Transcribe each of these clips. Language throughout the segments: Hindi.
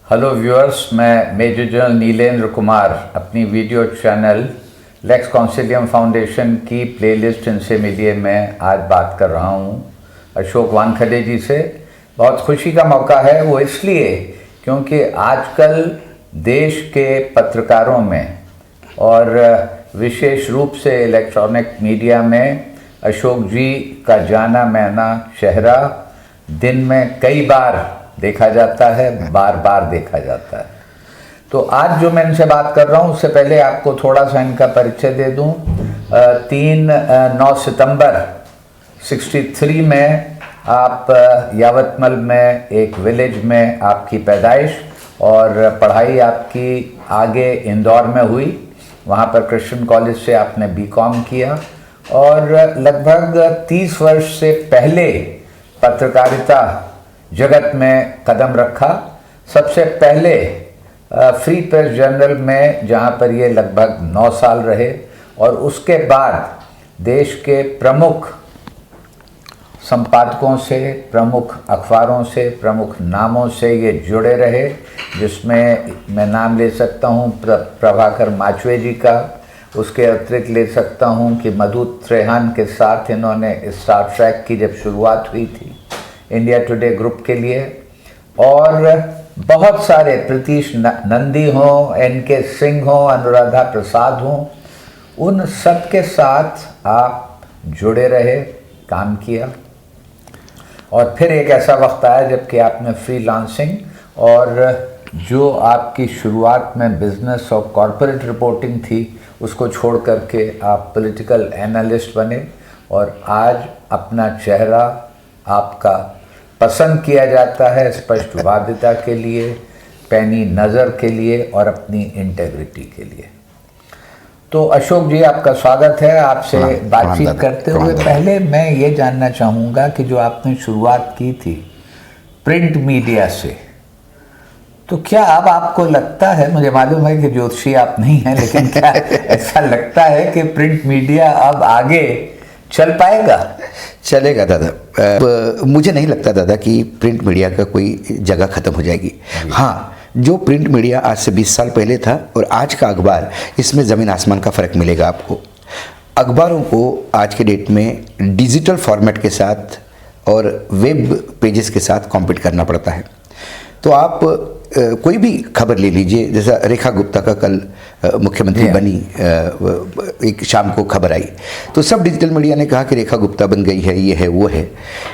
हेलो व्यूअर्स, मैं मेजर जनरल नीलेंद्र कुमार अपनी video channel Lex Consilium foundation की प्लेलिस्ट इनसे मिलिए में आज बात कर रहा हूँ अशोक वानखेड़े जी से। बहुत खुशी का मौका है वो इसलिए क्योंकि आजकल देश के पत्रकारों में और विशेष रूप से इलेक्ट्रॉनिक मीडिया में अशोक जी का जाना माना चेहरा दिन में कई बार देखा जाता है, बार बार देखा जाता है। तो आज जो मैं इनसे बात कर रहा हूँ उससे पहले आपको थोड़ा सा इनका परिचय दे दूँ। 9 सितंबर 63 में आप यावतमल में एक विलेज में आपकी पैदाइश और पढ़ाई आपकी आगे इंदौर में हुई। वहाँ पर क्रिश्चियन कॉलेज से आपने बीकॉम किया और लगभग 30 वर्ष से पहले पत्रकारिता जगत में कदम रखा। सबसे पहले फ्री प्रेस जर्नल में जहाँ पर ये लगभग 9 साल रहे और उसके बाद देश के प्रमुख संपादकों से, प्रमुख अखबारों से, प्रमुख नामों से ये जुड़े रहे, जिसमें मैं नाम ले सकता हूँ प्रभाकर माचवे जी का। उसके अतिरिक्त ले सकता हूँ कि मधु त्रेहान के साथ इन्होंने स्टार ट्रैक की जब शुरुआत हुई थी इंडिया टुडे ग्रुप के लिए, और बहुत सारे प्रतीश नंदी हों, एनके सिंह हों, अनुराधा प्रसाद हों, उन सब के साथ आप जुड़े रहे, काम किया। और फिर एक ऐसा वक्त आया जबकि आपने फ्रीलांसिंग और जो आपकी शुरुआत में बिजनेस और कॉरपोरेट रिपोर्टिंग थी उसको छोड़ करके आप पॉलिटिकल एनालिस्ट बने और आज अपना चेहरा आपका पसंद किया जाता है स्पष्टवादिता के लिए, पैनी नज़र के लिए और अपनी इंटेग्रिटी के लिए। तो अशोक जी, आपका स्वागत है। आपसे बातचीत करते हुए पहले मैं ये जानना चाहूँगा कि जो आपने शुरुआत की थी प्रिंट मीडिया से, तो क्या अब आपको लगता है, मुझे मालूम है कि ज्योतिषी आप नहीं हैं, लेकिन क्या ऐसा लगता है कि प्रिंट मीडिया अब आगे चल पाएगा? चलेगा दादा। मुझे नहीं लगता दादा कि प्रिंट मीडिया का कोई जगह ख़त्म हो जाएगी। हाँ, जो प्रिंट मीडिया आज से 20 साल पहले था और आज का अखबार, इसमें ज़मीन आसमान का फ़र्क मिलेगा आपको। अखबारों को आज के डेट में डिजिटल फॉर्मेट के साथ और वेब पेजेस के साथ कॉम्पीट करना पड़ता है। तो आप कोई भी खबर ले लीजिए, जैसा रेखा गुप्ता का कल मुख्यमंत्री बनी, एक शाम को खबर आई तो सब डिजिटल मीडिया ने कहा कि रेखा गुप्ता बन गई है, ये है वो है।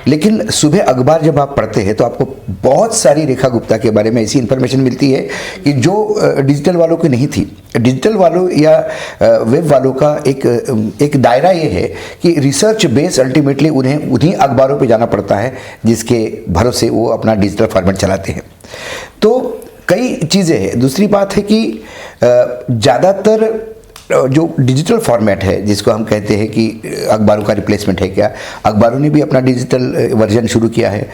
लेकिन सुबह अखबार जब आप पढ़ते हैं तो आपको बहुत सारी रेखा गुप्ता के बारे में ऐसी इन्फॉर्मेशन मिलती है कि जो डिजिटल वालों की नहीं थी। डिजिटल वालों या वेब वालों का एक दायरा ये है कि रिसर्च बेस अल्टीमेटली उन्हें उन्हीं अखबारों पर जाना पड़ता है जिसके भरोसे वो अपना डिजिटल फॉर्मेट चलाते हैं। तो कई चीज़ें हैं। दूसरी बात है कि ज़्यादातर जो डिजिटल फॉर्मेट है, जिसको हम कहते हैं कि अखबारों का रिप्लेसमेंट है, क्या अखबारों ने भी अपना डिजिटल वर्जन शुरू किया है।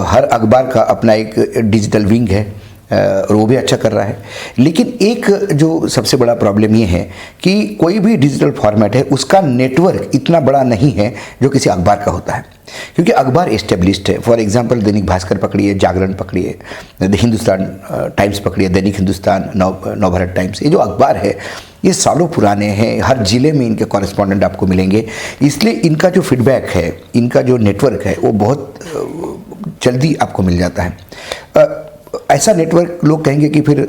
हर अखबार का अपना एक डिजिटल विंग है और वो भी अच्छा कर रहा है। लेकिन एक जो सबसे बड़ा प्रॉब्लम ये है कि कोई भी डिजिटल फॉर्मेट है उसका नेटवर्क इतना बड़ा नहीं है जो किसी अखबार का होता है, क्योंकि अखबार एस्टेब्लिश्ड है। फॉर एग्जांपल दैनिक भास्कर पकड़िए, जागरण पकड़िए, हिंदुस्तान टाइम्स पकड़िए, दैनिक हिंदुस्तान, नवभारत टाइम्स, ये जो अखबार है ये सालों पुराने हैं। हर ज़िले में इनके कॉरेस्पॉन्डेंट आपको मिलेंगे, इसलिए इनका जो फीडबैक है, इनका जो नेटवर्क है वो बहुत जल्दी आपको मिल जाता है। ऐसा नेटवर्क लोग कहेंगे कि फिर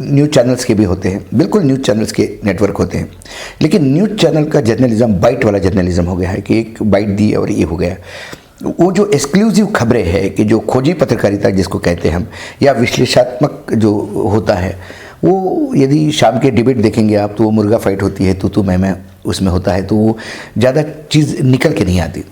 न्यूज़ चैनल्स के भी होते हैं। बिल्कुल, न्यूज़ चैनल्स के नेटवर्क होते हैं, लेकिन न्यूज़ चैनल का जर्नलिज्म बाइट वाला जर्नलिज्म हो गया है कि एक बाइट दी और ये हो गया। वो जो एक्सक्लूसिव खबरें हैं कि जो खोजी पत्रकारिता जिसको कहते हैं हम, या विश्लेषणात्मक जो होता है, वो यदि शाम के डिबेट देखेंगे आप तो वो मुर्गा फाइट होती है, तू मैं उसमें होता है, तो वो ज़्यादा चीज़ निकल के नहीं आती।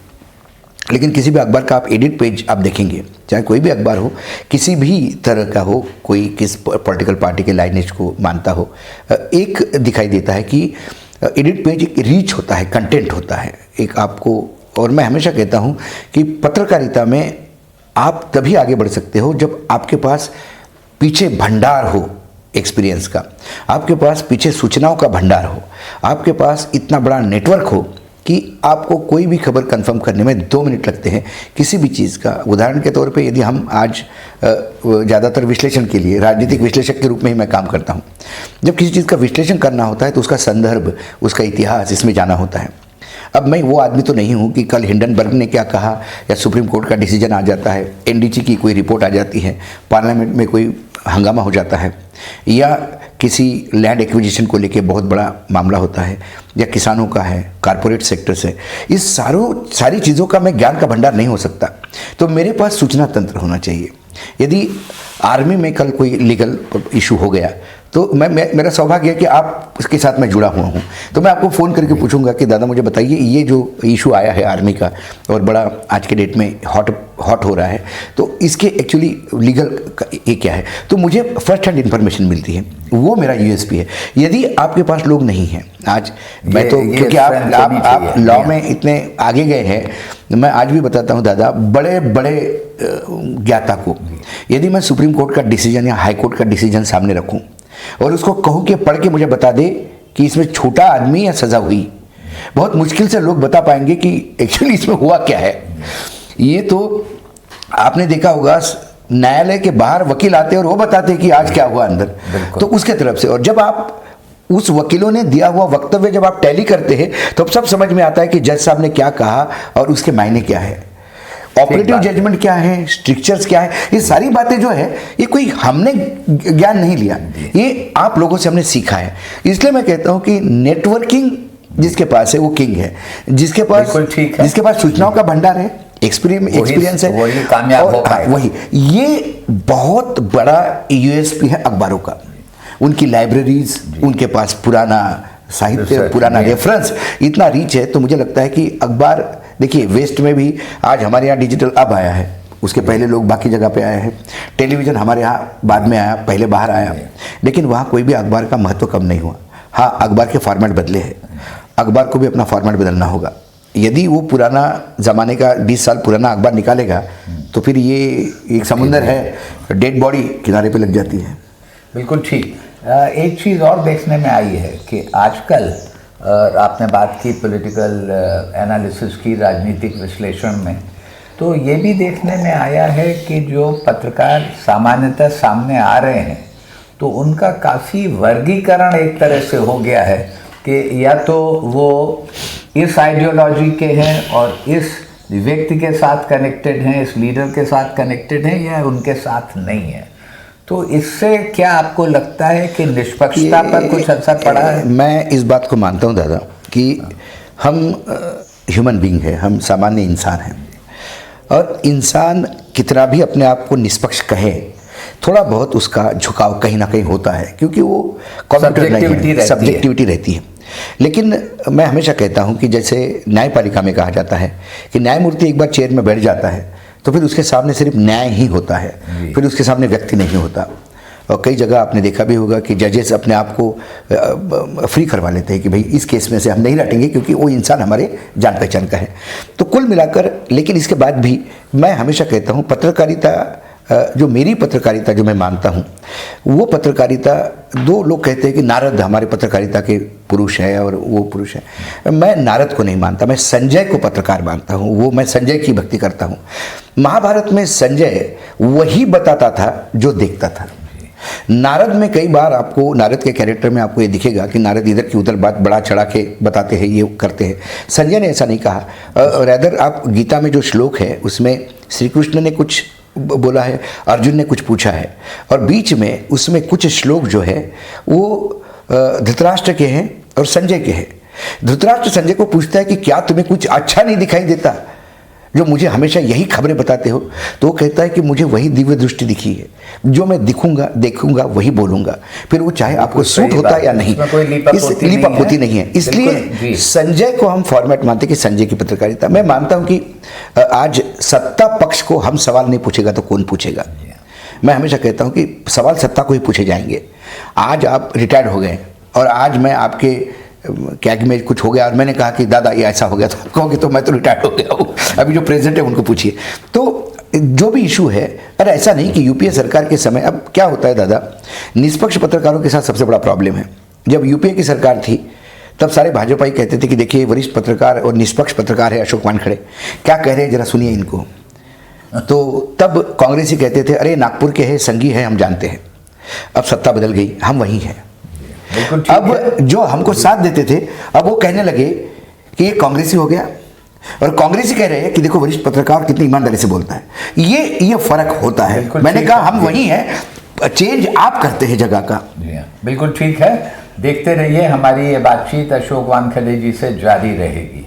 लेकिन किसी भी अखबार का आप एडिट पेज आप देखेंगे, चाहे कोई भी अखबार हो, किसी भी तरह का हो, कोई किस पॉलिटिकल पार्टी के लाइनेज को मानता हो, एक दिखाई देता है कि एडिट पेज एक रीच होता है, कंटेंट होता है एक आपको। और मैं हमेशा कहता हूँ कि पत्रकारिता में आप तभी आगे बढ़ सकते हो जब आपके पास पीछे भंडार हो एक्सपीरियंस का, आपके पास पीछे सूचनाओं का भंडार हो, आपके पास इतना बड़ा नेटवर्क हो कि आपको कोई भी खबर कंफर्म करने में 2 मिनट लगते हैं किसी भी चीज़ का। उदाहरण के तौर पे यदि हम आज ज़्यादातर विश्लेषण के लिए राजनीतिक विश्लेषक के रूप में ही मैं काम करता हूँ, जब किसी चीज़ का विश्लेषण करना होता है तो उसका संदर्भ, उसका इतिहास इसमें जाना होता है। अब मैं वो आदमी तो नहीं हूँ कि कल हिंडनबर्ग ने क्या कहा या सुप्रीम कोर्ट का डिसीजन आ जाता है, एनडीटी की कोई रिपोर्ट आ जाती है, पार्लियामेंट में कोई हंगामा हो जाता है, या किसी लैंड एक्विजिशन को लेके बहुत बड़ा मामला होता है, या किसानों का है, कारपोरेट सेक्टर से, इस सारी चीज़ों का मैं ज्ञान का भंडार नहीं हो सकता। तो मेरे पास सूचना तंत्र होना चाहिए। यदि आर्मी में कल कोई लीगल इशू हो गया तो मेरा सौभाग्य है कि आप उसके साथ मैं जुड़ा हुआ हूँ, तो मैं आपको फ़ोन करके पूछूंगा कि दादा मुझे बताइए ये जो इशू आया है आर्मी का और बड़ा आज के डेट में हॉट हो रहा है, तो इसके एक्चुअली लीगल ये क्या है, तो मुझे फर्स्ट हैंड इन्फॉर्मेशन मिलती है। वो मेरा यूएसपी है। यदि आपके पास लोग नहीं हैं आज, मैं तो क्योंकि आप लॉ में इतने आगे गए हैं, मैं आज भी बताता हूँ दादा, बड़े बड़े ज्ञाता को यदि मैं सुप्रीम कोर्ट का डिसीजन या हाई कोर्ट का डिसीजन सामने रखूं और उसको कहूं कि पढ़ के मुझे बता दे कि इसमें छोटा आदमी या सजा हुई, बहुत मुश्किल से लोग बता पाएंगे कि एक्चुअली इसमें हुआ क्या है। ये तो आपने देखा होगा, न्यायालय के बाहर वकील आते और वो बताते कि आज क्या हुआ अंदर, तो उसके तरफ से, और जब आप उस वकीलों ने दिया हुआ वक्तव्य जब आप टैली करते हैं तो सब समझ में आता है कि जज साहब ने क्या कहा और उसके मायने क्या है, ऑपरेटिव जजमेंट क्या है, स्ट्रिक्चर्स क्या है। ये सारी बातें जो है ये कोई हमने ज्ञान नहीं लिया, ये आप लोगों से हमने सीखा है। इसलिए मैं कहता हूं कि नेटवर्किंग जिसके पास है वो किंग है, जिसके पास सूचनाओं का भंडार है, एक्सपीरियंस है, वही कामयाब हो पाएगा। वही, ये बहुत बड़ा यूएसपी है अखबारों का। उनकी लाइब्रेरीज, उनके पास पुराना साहित्य, पुराना रेफरेंस, इतना रीच है। तो मुझे लगता है कि अखबार, देखिए वेस्ट में भी आज हमारे यहाँ डिजिटल अब आया है, उसके पहले लोग बाकी जगह पे आए हैं। टेलीविज़न हमारे यहाँ बाद में आया, पहले बाहर आया, लेकिन वहाँ कोई भी अखबार का महत्व कम नहीं हुआ। हाँ, अखबार के फॉर्मेट बदले हैं, अखबार को भी अपना फॉर्मेट बदलना होगा। यदि वो पुराना ज़माने का 20 साल पुराना अखबार निकालेगा तो फिर ये एक समुंदर है, डेड बॉडी किनारे पे लग जाती है। बिल्कुल ठीक। एक चीज़ और देखने में आई है कि आजकल आपने बात की पॉलिटिकल एनालिसिस की, राजनीतिक विश्लेषण में, तो ये भी देखने में आया है कि जो पत्रकार सामान्यतः सामने आ रहे हैं तो उनका काफ़ी वर्गीकरण एक तरह से हो गया है कि या तो वो इस आइडियोलॉजी के हैं और इस व्यक्ति के साथ कनेक्टेड हैं, इस लीडर के साथ कनेक्टेड हैं, या उनके साथ नहीं है। तो इससे क्या आपको लगता है कि निष्पक्षता पर कुछ असर पड़ा है? मैं इस बात को मानता हूँ दादा कि हम ह्यूमन बीइंग है, हम सामान्य इंसान हैं, और इंसान कितना भी अपने आप को निष्पक्ष कहे, थोड़ा बहुत उसका झुकाव कहीं ना कहीं होता है, क्योंकि वो सब्जेक्टिविटी रहती है। लेकिन मैं हमेशा कहता हूँ कि जैसे न्यायपालिका में कहा जाता है कि न्यायमूर्ति एक बार चेयर में बैठ जाता है तो फिर उसके सामने सिर्फ न्याय ही होता है, फिर उसके सामने व्यक्ति नहीं होता। और कई जगह आपने देखा भी होगा कि जजेस अपने आप को फ्री करवा लेते हैं कि भाई इस केस में से हम नहीं लटेंगे क्योंकि वो इंसान हमारे जान पहचान का है। तो कुल मिलाकर, लेकिन इसके बाद भी मैं हमेशा कहता हूँ पत्रकारिता, जो मेरी पत्रकारिता जो मैं मानता हूँ, वो पत्रकारिता, दो लोग कहते हैं कि नारद हमारे पत्रकारिता के पुरुष है और वो पुरुष है। मैं नारद को नहीं मानता, मैं संजय को पत्रकार मानता हूँ। वो मैं संजय की भक्ति करता हूँ। महाभारत में संजय वही बताता था जो देखता था। नारद में कई बार आपको, नारद के कैरेक्टर में आपको ये दिखेगा कि नारद इधर की उधर बात बढ़ा चढ़ा के बताते हैं, ये करते हैं। संजय ने ऐसा नहीं कहा। रैदर आप गीता में जो श्लोक है उसमें श्री कृष्ण ने कुछ बोला है, अर्जुन ने कुछ पूछा है, और बीच में उसमें कुछ श्लोक जो है वो धृतराष्ट्र के हैं और संजय के हैं। धृतराष्ट्र संजय को पूछता है कि क्या तुम्हें कुछ अच्छा नहीं दिखाई देता जो मुझे हमेशा यही खबरें बताते हो? तो वो कहता है कि मुझे वही दिव्य दृष्टि दिखी है, जो मैं देखूंगा वही बोलूंगा, फिर वो चाहे आपको सूट होता है या नहीं, लीपापोती नहीं है। इसलिए संजय को हम फॉर्मेट मानते हैं कि संजय की पत्रकारिता। मैं मानता हूं कि आज सत्ता पक्ष को हम सवाल नहीं पूछेगा तो कौन पूछेगा। मैं हमेशा कहता हूं कि सवाल सत्ता को ही पूछे जाएंगे। आज आप रिटायर्ड हो गए और आज मैं आपके कैग में कुछ हो गया और मैंने कहा कि दादा ये ऐसा हो गया, तो आप कहोगे तो मैं तो रिटायर्ड हो गया हूँ, अभी जो प्रेसिडेंट है उनको पूछिए। तो जो भी इशू है, अरे ऐसा नहीं कि यूपीए सरकार के समय, अब क्या होता है दादा, निष्पक्ष पत्रकारों के साथ सबसे बड़ा प्रॉब्लम है। जब यूपीए की सरकार थी तब सारे भाजपाई कहते थे कि देखिए वरिष्ठ पत्रकार और निष्पक्ष पत्रकार है अशोक वानखड़े, क्या कह रहे हैं जरा सुनिए इनको। तो तब कांग्रेसी कहते थे अरे नागपुर के हैं, संगी है, हम जानते हैं। अब सत्ता बदल गई, हम वही हैं। अब जो हमको साथ देते थे अब वो कहने लगे कि ये कांग्रेसी हो गया, और कांग्रेसी कह रहे हैं कि देखो वरिष्ठ पत्रकार कितनी ईमानदारी से बोलता है। ये फर्क होता है। मैंने कहा हम वही हैं, चेंज आप करते हैं जगह का। बिल्कुल ठीक है। देखते रहिए, हमारी ये बातचीत अशोक वानखेड़े जी से जारी रहेगी।